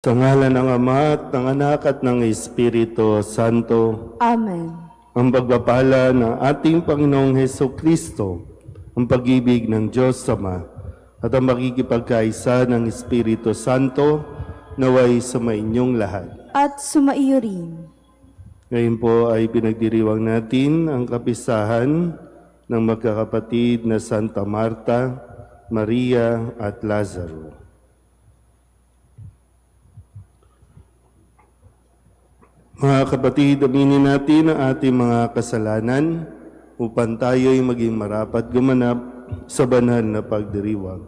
Sa ngalan ng Ama at ng Anak at ng Espiritu Santo. Amen. Ang pagpapala ng ating Panginoong Hesukristo, ang pag-ibig ng Diyos Ama, at ang makikipagkaisa ng Espiritu Santo naway sumainyong lahat. At sumaiyo rin. Ngayon po ay pinagdiriwang natin ang kapisahan ng magkakapatid na Santa Marta, Maria at Lazaro. Mga kapatid, aminin natin ang ating mga kasalanan upang tayo'y maging marapat gumanap sa banal na pagdiriwang.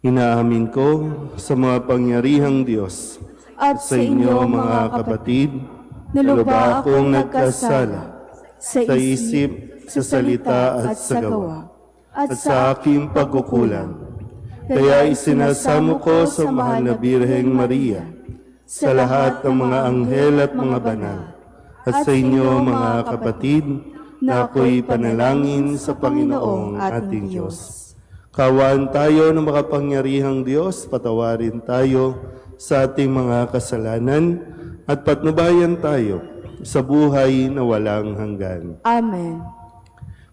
Inaamin ko sa mga pangyarihang Diyos At sa inyo mga kapatid, naluba akong nagkasala sa isip, sa salita at sa gawa, at sa aking pagkukulang. Kaya isinasamo ko sa mahal na Birheng Maria, sa lahat ng mga anghel at mga banal, at sa inyo mga kapatid, na ako'y panalangin sa Panginoong ating Diyos. Kawaan tayo ng makapangyarihang Diyos, patawarin tayo sa ating mga kasalanan, at patnubayan tayo sa buhay na walang hanggan. Amen.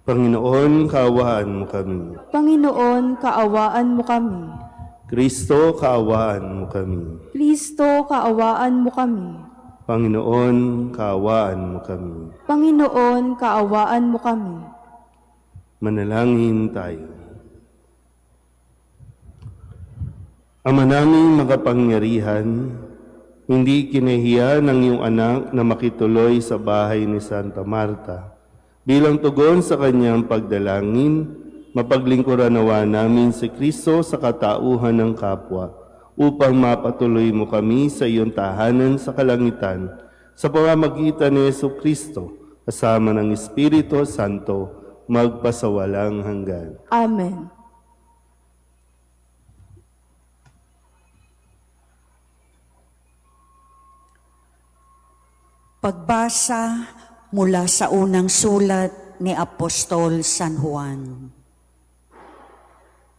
Panginoon, kaawaan mo kami. Panginoon, kaawaan mo kami. Kristo, kaawaan mo kami. Kristo, kaawaan mo kami. Panginoon, kaawaan mo kami. Panginoon, kaawaan mo kami. Manalangin tayo. Ama naming makapangyarihan, hindi kinahiya ng iyong anak na makituloy sa bahay ni Santa Marta. Bilang tugon sa kanyang pagdalangin, mapaglingkuran nawa namin si Kristo sa katauhan ng kapwa, upang mapatuloy mo kami sa iyong tahanan sa kalangitan, sa pamamagitan ni Jesucristo, kasama ng Espiritu Santo, magpasawalang hanggan. Amen. Pagbasa mula sa unang sulat ni Apostol San Juan.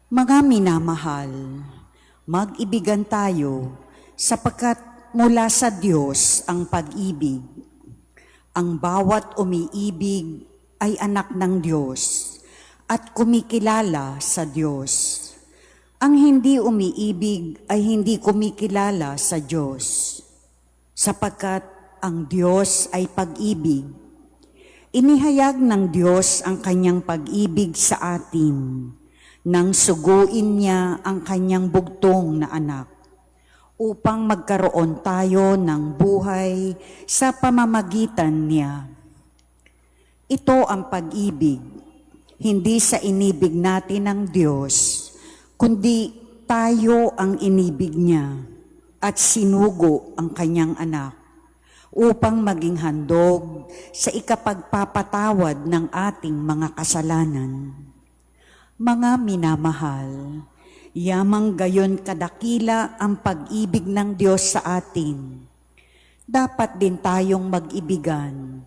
Mga minamahal, mag-ibigan tayo sapagkat mula sa Diyos ang pag-ibig. Ang bawat umiibig ay anak ng Diyos at kumikilala sa Diyos. Ang hindi umiibig ay hindi kumikilala sa Diyos, sapagkat ang Diyos ay pag-ibig. Inihayag ng Diyos ang kanyang pag-ibig sa atin nang suguin niya ang kanyang bugtong na anak upang magkaroon tayo ng buhay sa pamamagitan niya. Ito ang pag-ibig, hindi sa inibig natin ng Diyos, kundi tayo ang inibig niya at sinugo ang kanyang anak upang maging handog sa ikapagpapatawad ng ating mga kasalanan. Mga minamahal, yamang gayon kadakila ang pag-ibig ng Diyos sa atin. Dapat din tayong mag-ibigan.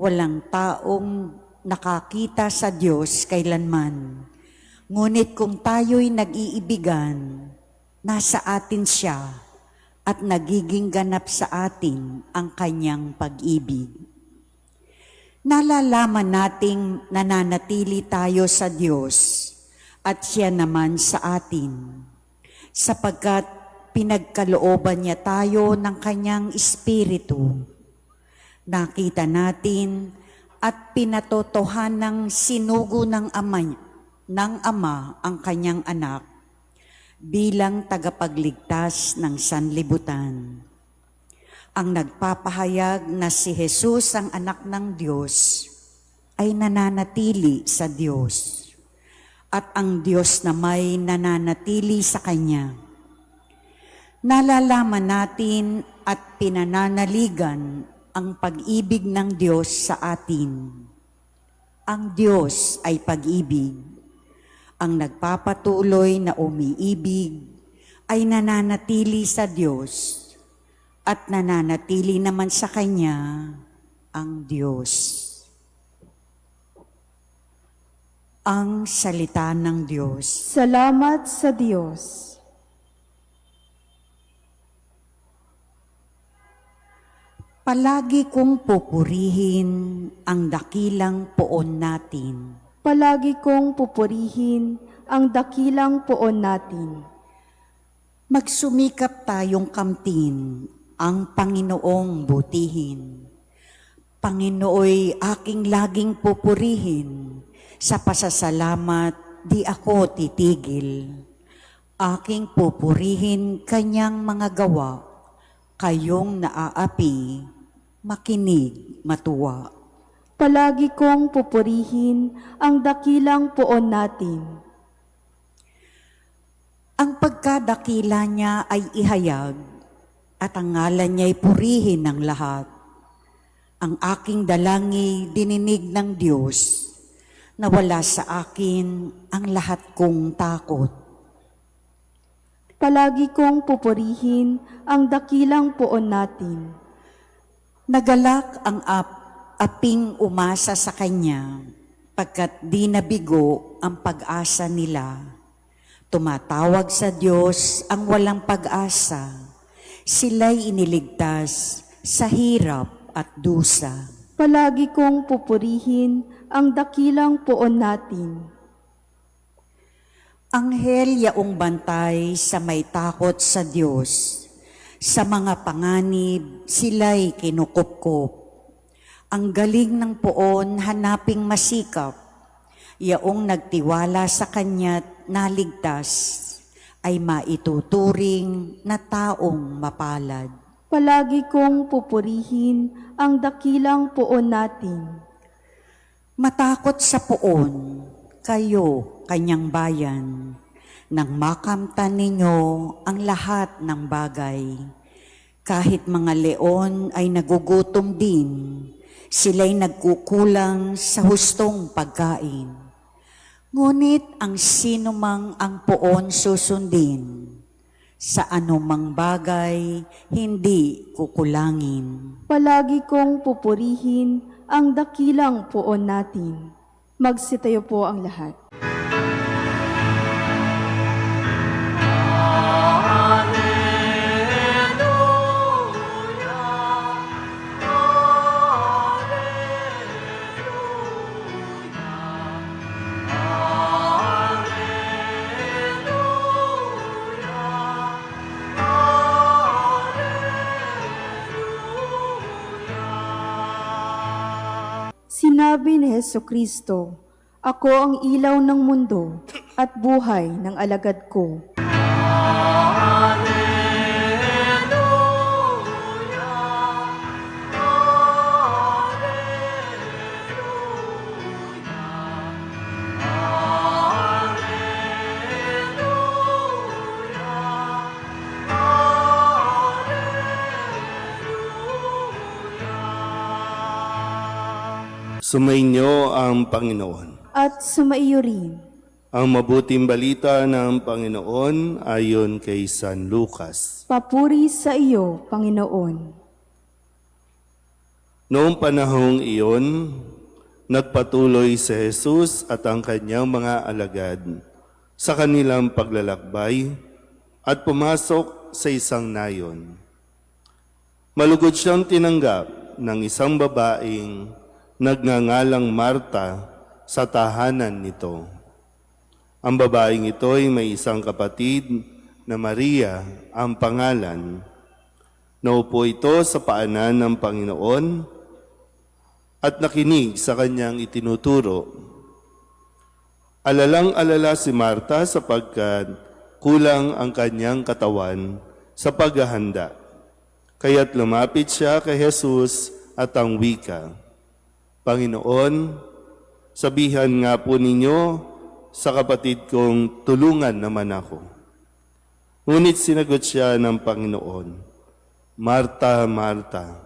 Walang taong nakakita sa Diyos kailanman. Ngunit kung tayo'y nag-iibigan, nasa atin siya at nagiging ganap sa atin ang kanyang pag-ibig. Nalalaman nating nananatili tayo sa Diyos at siya naman sa atin, sapagkat pinagkalooban niya tayo ng kanyang Espiritu. Nakita natin at pinatotohanang sinugo ng Ama ang kanyang anak bilang tagapagligtas ng sanlibutan. Ang nagpapahayag na si Jesus ang anak ng Diyos ay nananatili sa Diyos, at ang Diyos na may nananatili sa Kanya. Nalalaman natin at pinananaligan ang pag-ibig ng Diyos sa atin. Ang Diyos ay pag-ibig. Ang nagpapatuloy na umiibig ay nananatili sa Diyos at nananatili naman sa Kanya ang Diyos. Ang salita ng Diyos. Salamat sa Diyos. Palagi kong pupurihin ang dakilang poon natin. Palagi kong pupurihin ang dakilang poon natin. Magsumikap tayong kamtin ang Panginoong butihin. Panginooy aking laging pupurihin, sa pasasalamat di ako titigil. Aking pupurihin kanyang mga gawa, kayong naaapi, makinig, matuwa. Palagi kong pupurihin ang dakilang poon natin. Ang pagkadakila niya ay ihayag, at ang ngalan niya'y purihin ng lahat. Ang aking dalangi dininig ng Diyos, nawala sa akin ang lahat kong takot. Palagi kong pupurihin ang dakilang poon natin. Nagalak ang aping umasa sa Kanya, pagkat di nabigo ang pag-asa nila. Tumatawag sa Diyos ang walang pag-asa, sila'y iniligtas sa hirap at dusa. Palagi kong pupurihin ang dakilang poon natin. Anghel yaong bantay sa may takot sa Diyos, sa mga panganib sila'y kinukupkup. Ang galing ng poon hanaping masikap, yaong nagtiwala sa Kanya't naligtas, ay maituturing na taong mapalad. Palagi kong pupurihin ang dakilang poon natin. Matakot sa poon, kayo, kanyang bayan, nang makamtan ninyo ang lahat ng bagay. Kahit mga leon ay nagugutom din, sila'y nagkukulang sa hustong pagkain. Ngunit ang sinumang ang poon susundin, sa anumang bagay hindi kukulangin. Palagi kong pupurihin ang dakilang poon natin. Magsitayo po ang lahat. Sinabi ni Hesukristo, "Ako ang ilaw ng mundo at buhay ng alagad ko." Sumainyo ang Panginoon. At sumaiyo rin. Ang mabuting balita ng Panginoon ayon kay San Lucas. Papuri sa iyo, Panginoon. Noong panahong iyon, nagpatuloy si Jesus at ang kanyang mga alagad sa kanilang paglalakbay at pumasok sa isang nayon. Malugod siyang tinanggap ng isang babaeng nagngangalang Marta sa tahanan nito. Ang babaeng ito ay may isang kapatid na Maria ang pangalan. Naupo ito sa paanan ng Panginoon at nakinig sa kanyang itinuturo. Alalang-alala si Marta sapagkat kulang ang kanyang katawan sa paghahanda. Kaya't lumapit siya kay Jesus at ang wika, "Panginoon, sabihan nga po ninyo sa kapatid kong tulungan naman ako." Ngunit sinagot siya ng Panginoon, "Marta, Marta,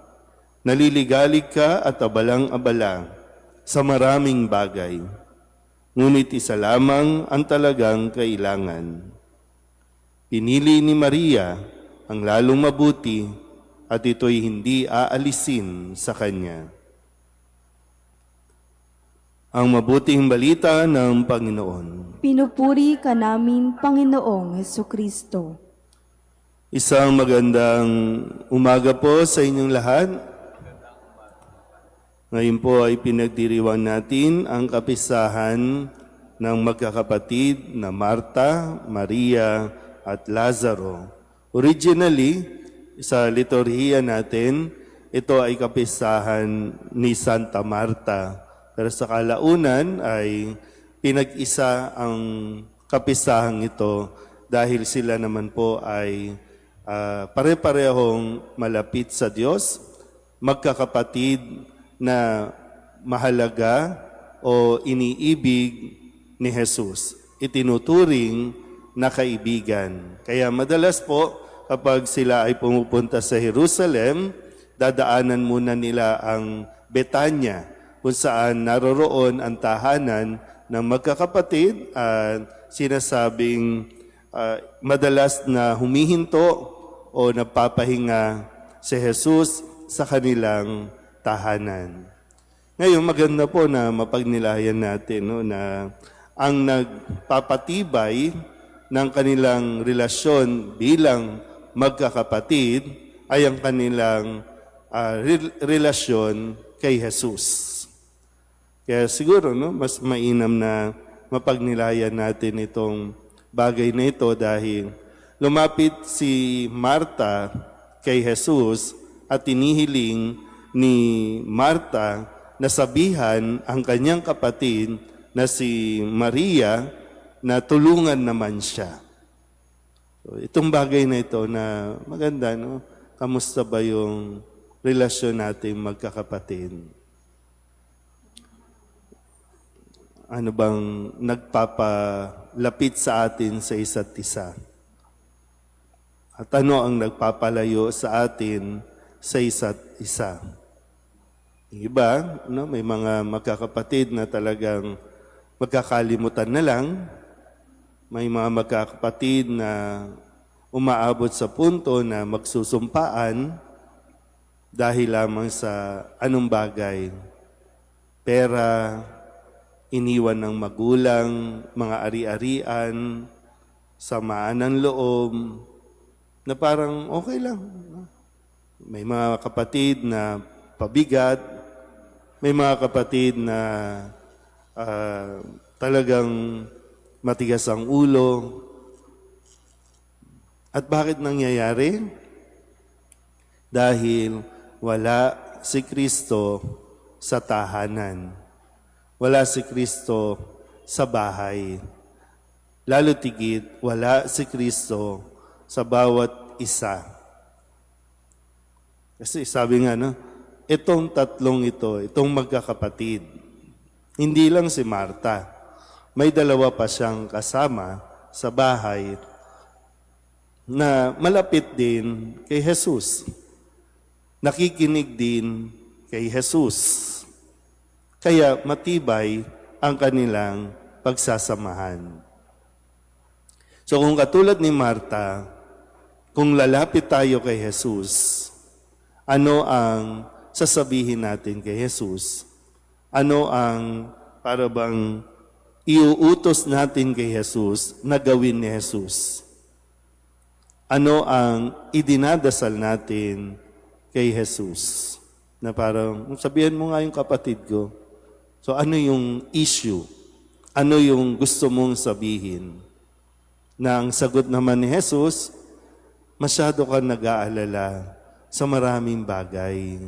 naliligalig ka at abalang-abala sa maraming bagay. Ngunit isa lamang ang talagang kailangan. Pinili ni Maria ang lalong mabuti at ito'y hindi aalisin sa kanya." Ang mabuting balita ng Panginoon. Pinupuri ka namin, Panginoong Hesukristo. Isang magandang umaga po sa inyong lahat. Ngayon po ay pinagdiriwang natin ang kapistahan ng magkakapatid na Marta, Maria at Lazaro. Originally, sa liturhiya natin, ito ay kapistahan ni Santa Marta. Pero sa kalaunan ay pinag-isa ang kapisahang ito dahil sila naman po ay pare-parehong malapit sa Diyos, magkakapatid na mahalaga o iniibig ni Jesus. Itinuturing na kaibigan. Kaya madalas po kapag sila ay pumupunta sa Jerusalem, dadaanan muna nila ang Betanya kung saan naroroon ang tahanan ng magkakapatid at sinasabing madalas na humihinto o nagpapahinga si Jesus sa kanilang tahanan. Ngayon, maganda po na mapagnilayan natin na ang nagpapatibay ng kanilang relasyon bilang magkakapatid ay ang kanilang relasyon kay Jesus. Kaya siguro mas mainam na mapagnilayan natin itong bagay na ito dahil lumapit si Marta kay Jesus at tinihiling ni Marta na sabihan ang kanyang kapatid na si Maria na tulungan naman siya. So, itong bagay na ito na maganda, kamusta ba yung relasyon natin magkakapatid? Ano bang nagpapalapit sa atin sa isa't isa? At ano ang nagpapalayo sa atin sa isa't isa? Yung iba, may mga magkakapatid na talagang magkakalimutan na lang. May mga magkakapatid na umaabot sa punto na magsusumpaan dahil lamang sa anong bagay. Pera, iniwan ng magulang, mga ari-arian, samaan ng loob, na parang okay lang. May mga kapatid na pabigat, may mga kapatid na talagang matigas ang ulo. At bakit nangyayari? Dahil wala si Kristo sa tahanan. Wala si Kristo sa bahay. Lalo tigit, wala si Kristo sa bawat isa. Kasi sabi nga, itong tatlong ito, itong magkakapatid, hindi lang si Marta. May dalawa pa siyang kasama sa bahay na malapit din kay Jesus. Nakikinig din kay Jesus. Kaya matibay ang kanilang pagsasamahan. So kung katulad ni Marta, kung lalapit tayo kay Jesus, ano ang sasabihin natin kay Jesus? Ano ang para bang iuutos natin kay Jesus na gawin ni Jesus? Ano ang idinadasal natin kay Jesus? Na parang, sabihan mo nga yung kapatid ko. So ano yung issue? Ano yung gusto mong sabihin? Na ang sagot naman ni Jesus, masyado ka nag-aalala sa maraming bagay.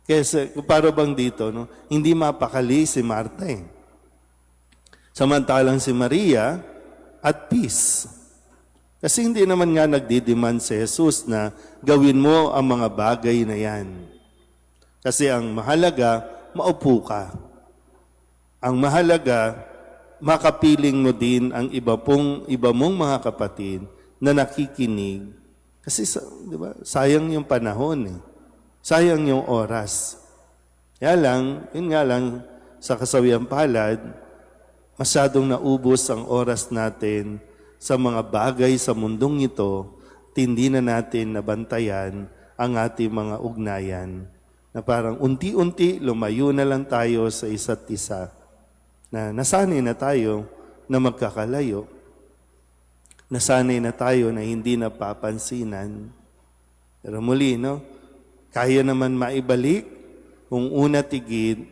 Kaya para bang dito, hindi mapakali si Marta eh. Samantalang si Maria at peace. Kasi hindi naman nga nagdidemand si Jesus na gawin mo ang mga bagay na yan. Kasi ang mahalaga, maupo ka. Ang mahalaga, makapiling mo din ang iba mong mga kapatid na nakikinig. Kasi di ba, sayang yung panahon eh. Sayang yung oras. Yun nga lang, sa kasawiang palad, masyadong naubos ang oras natin sa mga bagay sa mundong ito, hindi na natin nabantayan ang ating mga ugnayan. Na parang unti-unti lumayo na lang tayo sa isa't isa. Na nasanay na tayo na magkakalayo. Nasanay na tayo na hindi napapansinan. Pero muli, kaya naman maibalik kung una tigid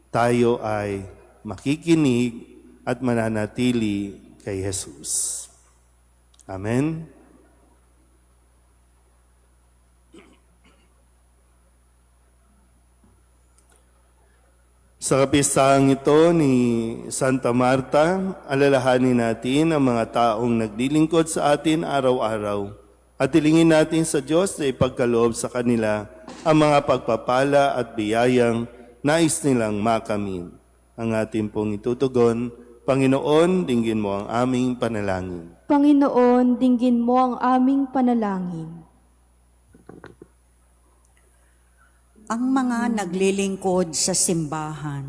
tayo ay makikinig at mananatili kay Jesus. Amen. Sa kapistaang ito ni Santa Marta, alalahanin natin ang mga taong naglilingkod sa atin araw-araw at hilingin natin sa Diyos na ipagkaloob sa kanila ang mga pagpapala at biyayang nais nilang makamit. Ang ating pong itutugon, Panginoon, dinggin mo ang aming panalangin. Panginoon, dinggin mo ang aming panalangin. Ang mga naglilingkod sa simbahan,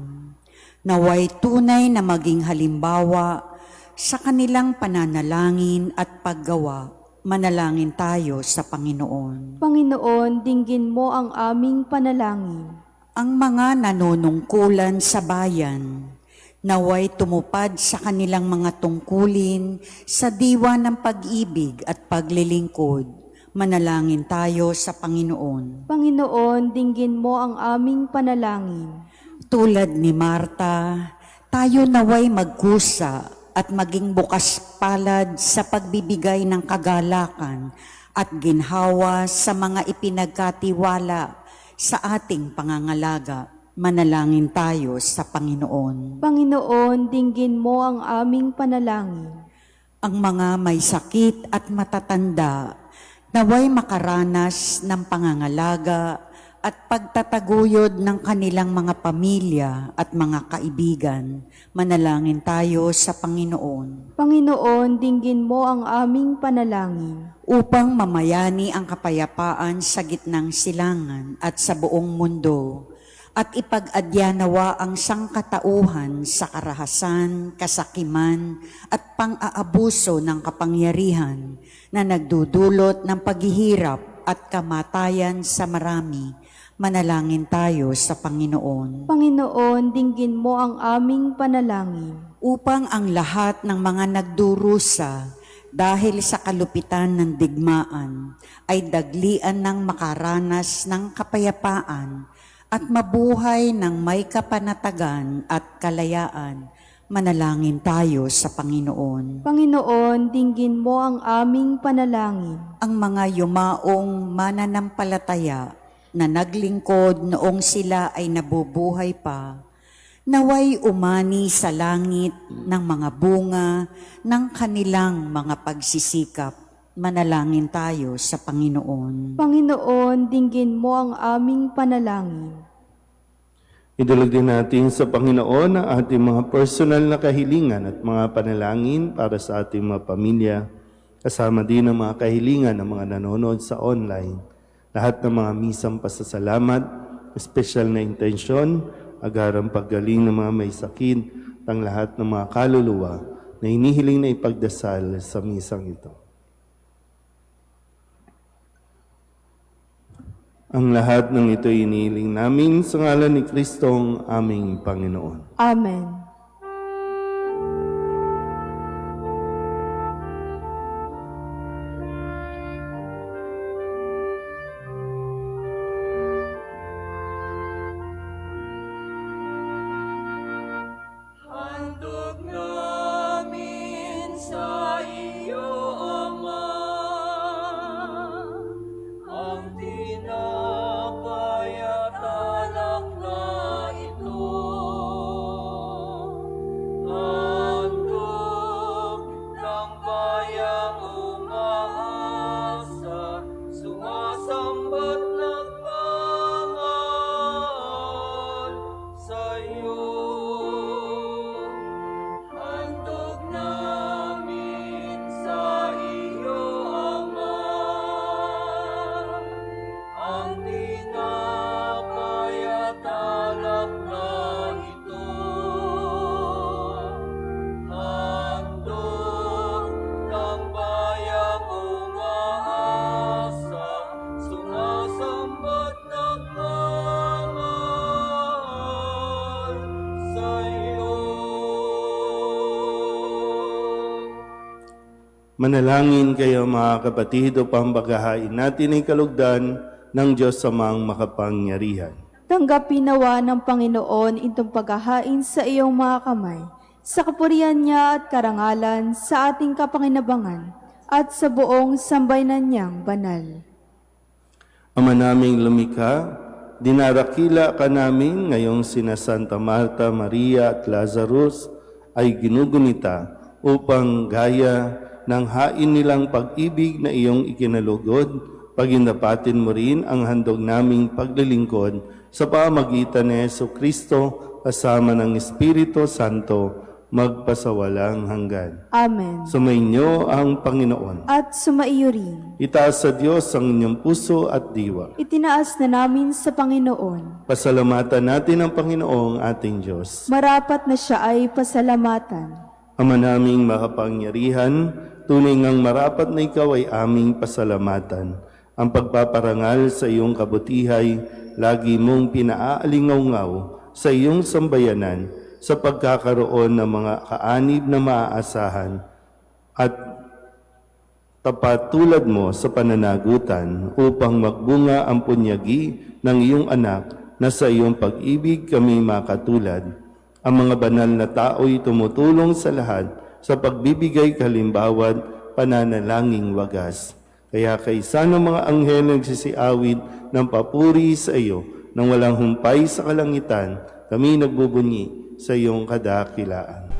naway tunay na maging halimbawa sa kanilang pananalangin at paggawa. Manalangin tayo sa Panginoon. Panginoon, dinggin mo ang aming panalangin. Ang mga nanunungkulan sa bayan, naway tumupad sa kanilang mga tungkulin sa diwa ng pag-ibig at paglilingkod. Manalangin tayo sa Panginoon. Panginoon, dinggin mo ang aming panalangin. Tulad ni Marta, tayo naway magkusa at maging bukas palad sa pagbibigay ng kagalakan at ginhawa sa mga ipinagkatiwala sa ating pangangalaga. Manalangin tayo sa Panginoon. Panginoon, dinggin mo ang aming panalangin. Ang mga may sakit at matatanda, naway makaranas ng pangangalaga at pagtataguyod ng kanilang mga pamilya at mga kaibigan. Manalangin tayo sa Panginoon. Panginoon, dinggin mo ang aming panalangin. Upang mamayani ang kapayapaan sa gitnang silangan at sa buong mundo, at ipag-adyanawa ang sangkatauhan sa karahasan, kasakiman, at pang-aabuso ng kapangyarihan na nagdudulot ng paghihirap at kamatayan sa marami. Manalangin tayo sa Panginoon. Panginoon, dinggin mo ang aming panalangin. Upang ang lahat ng mga nagdurusa dahil sa kalupitan ng digmaan ay daglian ng makaranas ng kapayapaan at mabuhay ng may kapanatagan at kalayaan. Manalangin tayo sa Panginoon. Panginoon, dinggin mo ang aming panalangin. Ang mga yumaong mananampalataya na naglingkod noong sila ay nabubuhay pa, naway umani sa langit ng mga bunga ng kanilang mga pagsisikap. Manalangin tayo sa Panginoon. Panginoon, dinggin mo ang aming panalangin. Idulog din natin sa Panginoon ang ating mga personal na kahilingan at mga panalangin para sa ating mga pamilya, kasama din ang mga kahilingan ng mga nanonood sa online. Lahat ng mga misang pasasalamat, espesyal na intensyon, agarang paggaling ng mga may sakit, ang lahat ng mga kaluluwa na hinihiling na ipagdasal sa misang ito. Ang lahat ng ito inihiling namin sa ngalan ni Kristong aming Panginoon. Amen. Handog namin sa iyo, Ama, ang tinapay at alak na ito. Handog ng bayang umaasa, sumasambat nagmamahal sa iyo. Handog namin sa iyo, Ama, ang tinapay at alak na ito. Handog ng bayang umaasa, sumasambat nagmamahal sa iyo. Manalangin kayo mga kapatid upang bagahain natin ang kalugdan ng Diyos Amang makapangyarihan. Tanggapin nawa ng Panginoon itong paghahain sa iyong mga kamay, sa kapurihan niya at karangalan sa ating kapanginabangan at sa buong sambayanan niyang banal. Ama naming lumikha, dinarakila ka namin ngayong sina Santa Marta, Maria at Lazarus ay ginugunita upang gaya ng hain nilang pag-ibig na iyong ikinalugod, pagindapatin mo rin ang handog naming paglilingkod sa pamagitan ni Jesucristo kasama ng Espiritu Santo magpasawalang hanggan. Amen. Sumainyo ang Panginoon. At sumaiyo rin. Itaas sa Diyos ang inyong puso at diwa. Itinaas na namin sa Panginoon. Pasalamatan natin ang Panginoong ating Diyos. Marapat na siya ay pasalamatan. Ama naming makapangyarihan, tunay ngang marapat na ikaw ay aming pasalamatan. Ang pagpaparangal sa iyong kabutihay, lagi mong pinaalingaw-ngaw sa iyong sambayanan sa pagkakaroon ng mga kaanib na maaasahan at tapat tulad mo sa pananagutan upang magbunga ang punyagi ng iyong anak na sa iyong pag-ibig kami makatulad. Ang mga banal na tao'y tumutulong sa lahat sa pagbibigay kalimbawa't pananalangin wagas. Kaya kaysa ng mga anghel nagsisiawit ng papuri sa iyo nang walang humpay sa kalangitan, kami nagbubunyi sa iyong kadakilaan.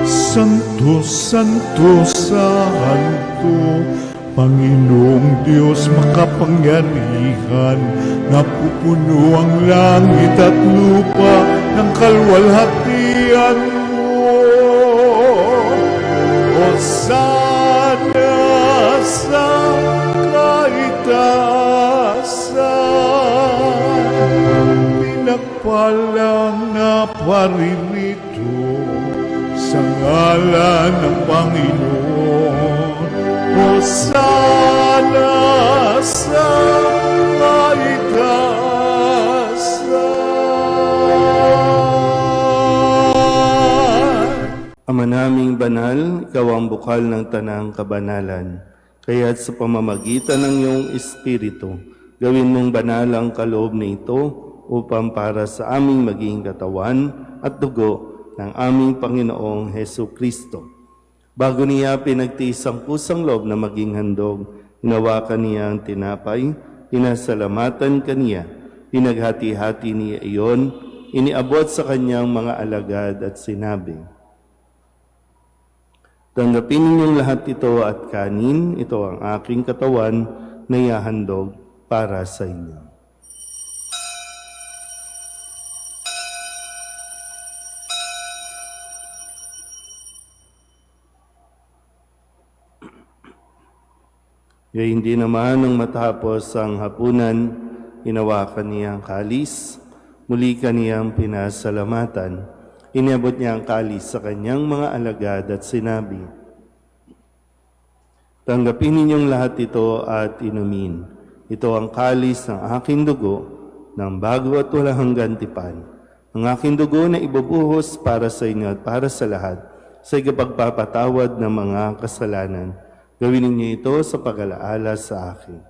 Santo, Santo, Santo, Panginoong Diyos makapangyarihan, napupuno ang langit at lupa ng kalwalhatian mo. Hosana sa kaitaasan, pinagpalang na paririto sa ngalan ng Panginoon. Hosana sa kaitaasan. Ama naming banal, ikaw ang bukal ng tanang kabanalan. Kaya't sa pamamagitan ng iyong Espiritu, gawin mong banal ang kaloob na ito upang para sa aming maging katawan at dugo ng aming Panginoong Jesucristo. Bago niya pinagtiis ang pusang loob na maging handog, hinawakan niya ang tinapay, pinasalamatan kaniya, pinaghati-hati niya iyon, iniabot sa kanyang mga alagad at sinabi, "Tanggapin ninyong lahat ito at kanin, ito ang aking katawan na ihahandog para sa inyo." Kaya hindi naman nang matapos ang hapunan, hinawakan niya ang kalis, muli kaniyang pinasalamatan. Iniabot niya ang kalis sa kanyang mga alagad at sinabi, "Tanggapin ninyong lahat ito at inumin. Ito ang kalis ng aking dugo, ng bago at walang hanggang tipan. Ang aking dugo na ibubuhos para sa inyo at para sa lahat, sa ikapagpapatawad ng mga kasalanan. Gawin ninyo ito sa pag-alaala sa akin."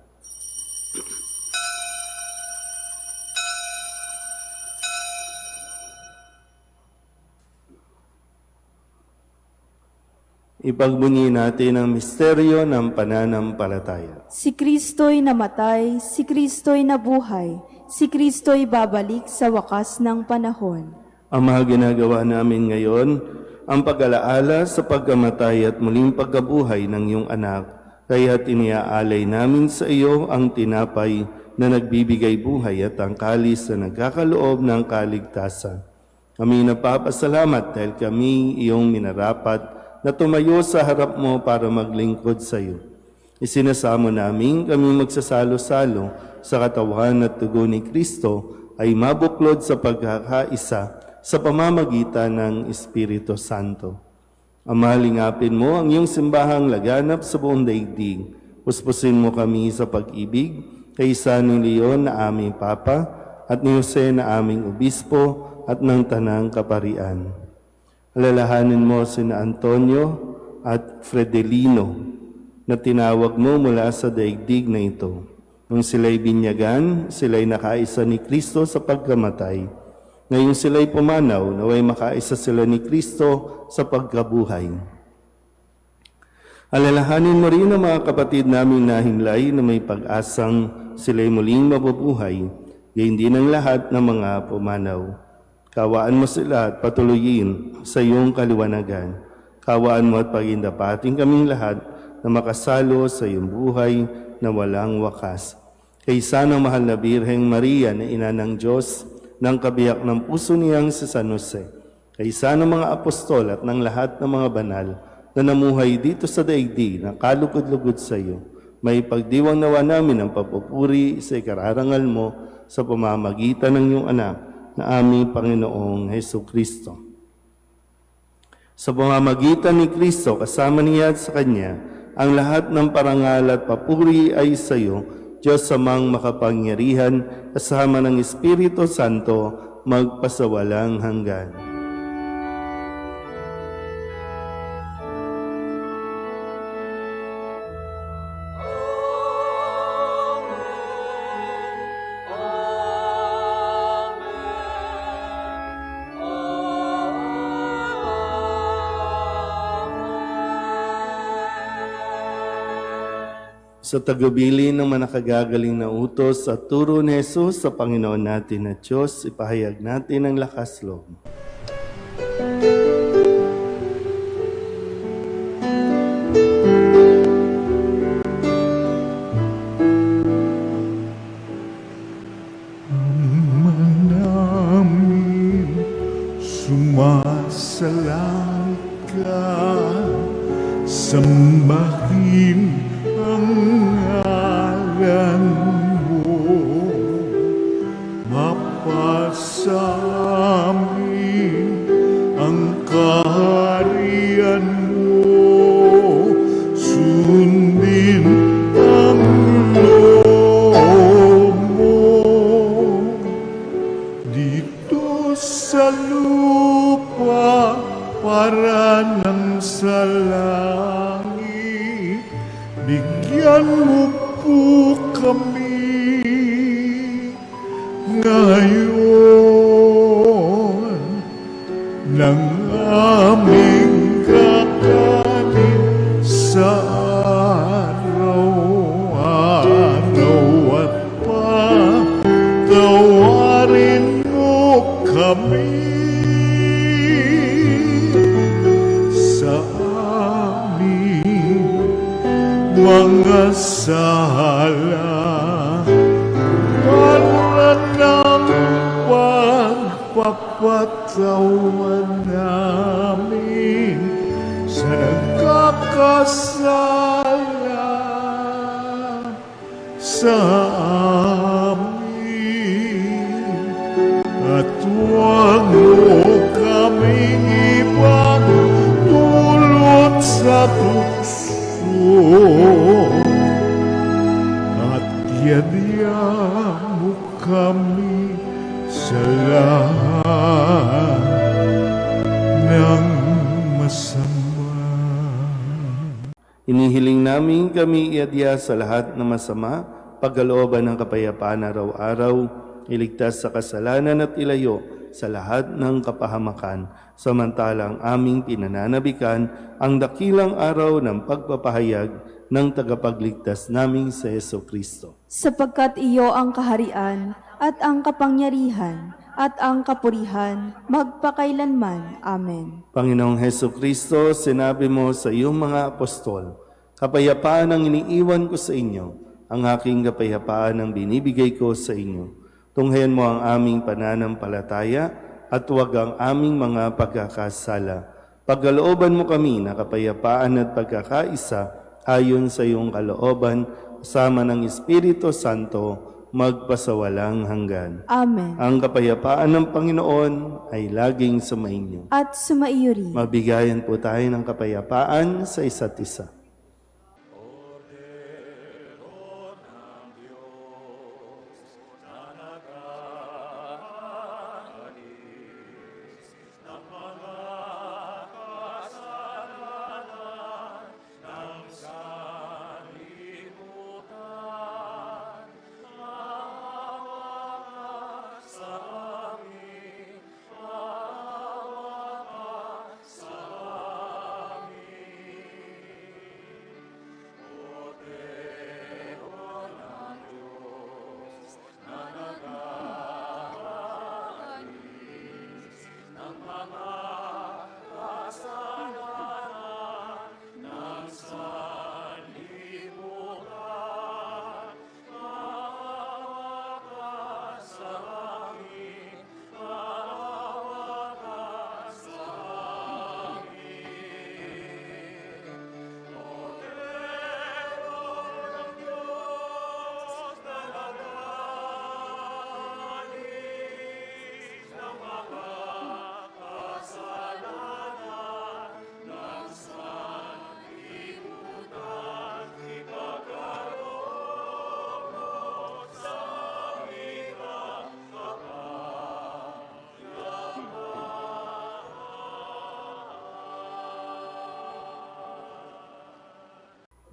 Ipagbunyi natin ang misteryo ng pananampalataya. Si Kristo'y namatay, si Kristo'y nabuhay, si Kristo'y babalik sa wakas ng panahon. Ang mga ginagawa namin ngayon, ang pag-alaala sa pagkamatay at muling pagkabuhay ng iyong anak, kaya't iniaalay namin sa iyo ang tinapay na nagbibigay buhay at ang kalis na nagkakaloob ng kaligtasan. Kami napapasalamat dahil kami iyong minarapat na tumayo sa harap mo para maglingkod sa iyo. Isinasamo namin kami magsasalo-salo sa katawan at dugo ni Kristo ay mabuklod sa pagkakaisa sa pamamagitan ng Espiritu Santo. Ama, lingapin mo ang iyong simbahang laganap sa buong daigdig. Puspusin mo kami sa pag-ibig kay San Leon na aming Papa at ni Jose na aming Obispo at ng Tanang Kaparian. Alalahanin mo sina Antonio, at Fredelino na tinawag mo mula sa daigdig na ito. Nung sila'y binyagan, sila'y nakaisa ni Kristo sa pagkamatay. Ngayong sila'y pumanaw, naway makaisa sila ni Kristo sa pagkabuhay. Alalahanin mo rin ang mga kapatid naming nahimlay na may pag-asang sila'y muling mabubuhay, gayon din ang lahat ng mga pumanaw. Kawaan mo sila at patuloyin sa iyong kaliwanagan. Kawaan mo at pagindapating kaming lahat na makasalo sa iyong buhay na walang wakas. Kaysa ng mahal na Birheng Maria na ina ng Diyos, ng kabiyak ng puso niyang si San Jose, kaysa ng mga apostol at ng lahat ng mga banal na namuhay dito sa daigdig na kalugod-lugod sa iyo, may pagdiwang nawa namin ang papupuri sa ikararangal mo sa pamamagitan ng iyong anak na aming Panginoong Hesus Kristo. Sa pamamagitan ni Kristo, kasama niya at sa Kanya, ang lahat ng parangal at papuri ay sa iyo, Diyos Amang makapangyarihan, kasama ng Espiritu Santo, magpasawalang hanggan. Sa tagubilin ng manakagagaling na utos at turo ni Jesus sa Panginoon natin at Diyos, ipahayag natin ang lakas loob. namin sumasalang ka, sambahin ang ngalan mo, mapasamin ang kaharian mo, sundin ang loob mo dito sa lupa para nang sa langit. Bigyan mo po kami ngayon ng aming kakanin sa araw-araw at patawarin mo kami sa aming mga sala para ng pagpapatawa namin sa nagkakasala sa amin, at huwag mo kaming ipagdulot sa tukso, at yadya mo kami sa lahat ng masama. Inihiling namin kami iadya sa lahat ng masama, pagkalooban ng kapayapaan araw-araw, iligtas sa kasalanan at ilayo sa lahat ng kapahamakan, samantalang aming pinananabikan ang dakilang araw ng pagpapahayag ng tagapagligtas naming sa Hesus Kristo. Sapagkat iyo ang kaharian at ang kapangyarihan at ang kapurihan magpakailanman. Amen. Panginoong Hesus Kristo, sinabi mo sa iyong mga apostol, kapayapaan ang iniiwan ko sa inyo, ang aking kapayapaan ang binibigay ko sa inyo. Tunghayan mo ang aming pananampalataya at huwag ang aming mga pagkakasala. Pagkalooban mo kami na kapayapaan at pagkakaisa ayon sa iyong kalooban, kasama ng Espiritu Santo, magpasawalang hanggan. Amen. Ang kapayapaan ng Panginoon ay laging sumainyo. At sumaiyo rin. Mabigayan po tayo ng kapayapaan sa isa't isa.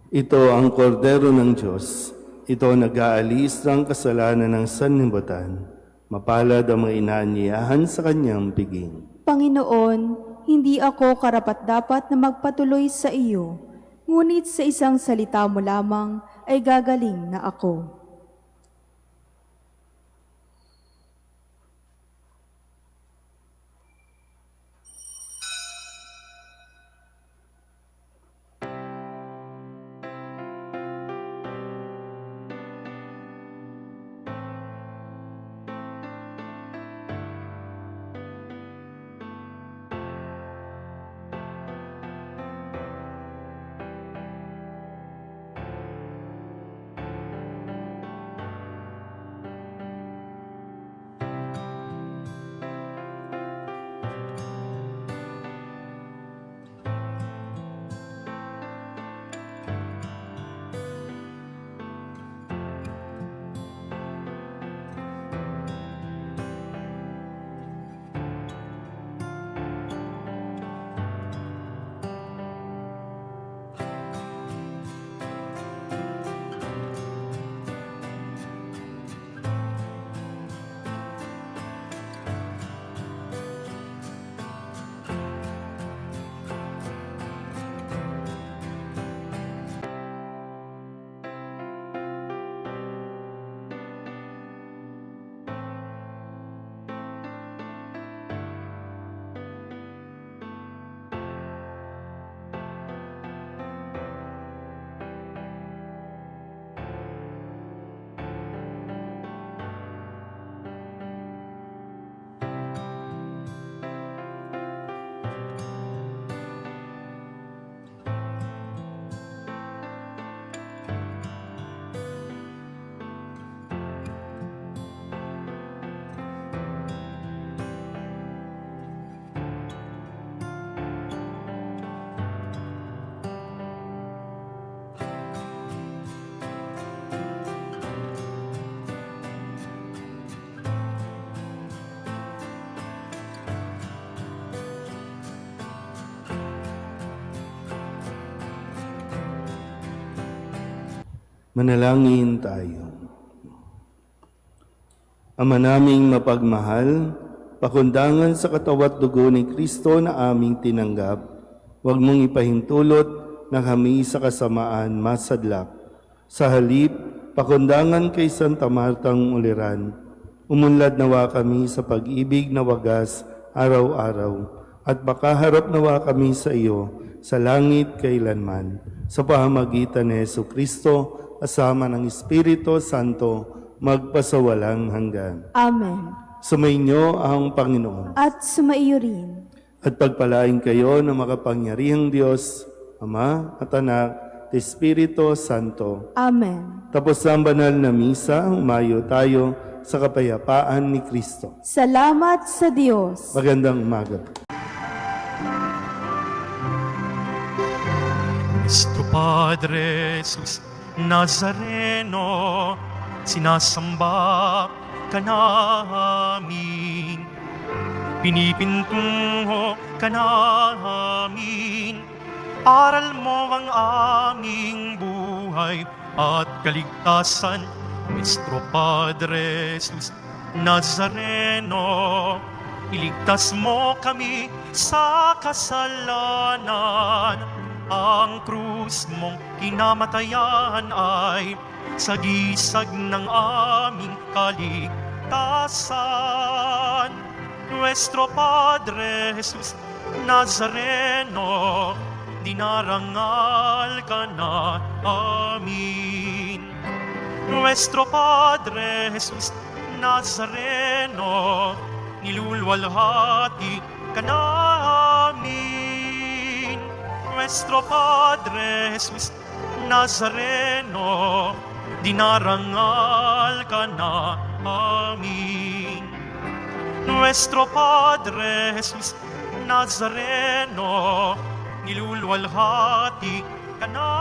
Ito ang kordero ng Diyos. Ito nag-aalis ng kasalanan ng sanlibutan. Mapalad ang mga inaanyayahan sa kanyang piging. Panginoon, hindi ako karapat-dapat na magpatuloy sa iyo, ngunit sa isang salita mo lamang ay gagaling na ako. Manalangin tayo. Ama naming mapagmahal, pakundangan sa katawat dugo ni Kristo na aming tinanggap, huwag mong ipahintulot na kami sa kasamaan masadlak. Sa halip, pakundangan kay Santa Martang Uliran, umunlad nawa kami sa pag-ibig na wagas araw-araw, at makaharap nawa kami sa iyo sa langit kailanman, sa pamamagitan ni Jesucristo, kasama ng Espiritu Santo, magpasawalang hanggan. Amen. Sumainyo ang Panginoon. At sumaiyo rin. At pagpalain kayo ng makapangyarihang Diyos, Ama at Anak, at Espiritu Santo. Amen. Tapos ang banal na misa, umayo tayo sa kapayapaan ni Kristo. Salamat sa Diyos. Magandang umaga. Nuestro Padre Jesus Nazareno, sinasamba ka namin, pinipintungo ka namin, aral mo ang aming buhay at kaligtasan. Nuestro Padre Jesus Nazareno, iligtas mo kami sa kasalanan. Ang krus mong kinamatayan ay sagisag ng aming kaligtasan. Nuestro Padre Jesus Nazareno, dinarangal ka na amin. Nuestro Padre Jesus Nazareno, nilulwalhati ka namin. Nuestro Padre Jesus Nazareno, dinarangal ka na amin. Nuestro Padre Jesus Nazareno, nilulwalhati ka namin.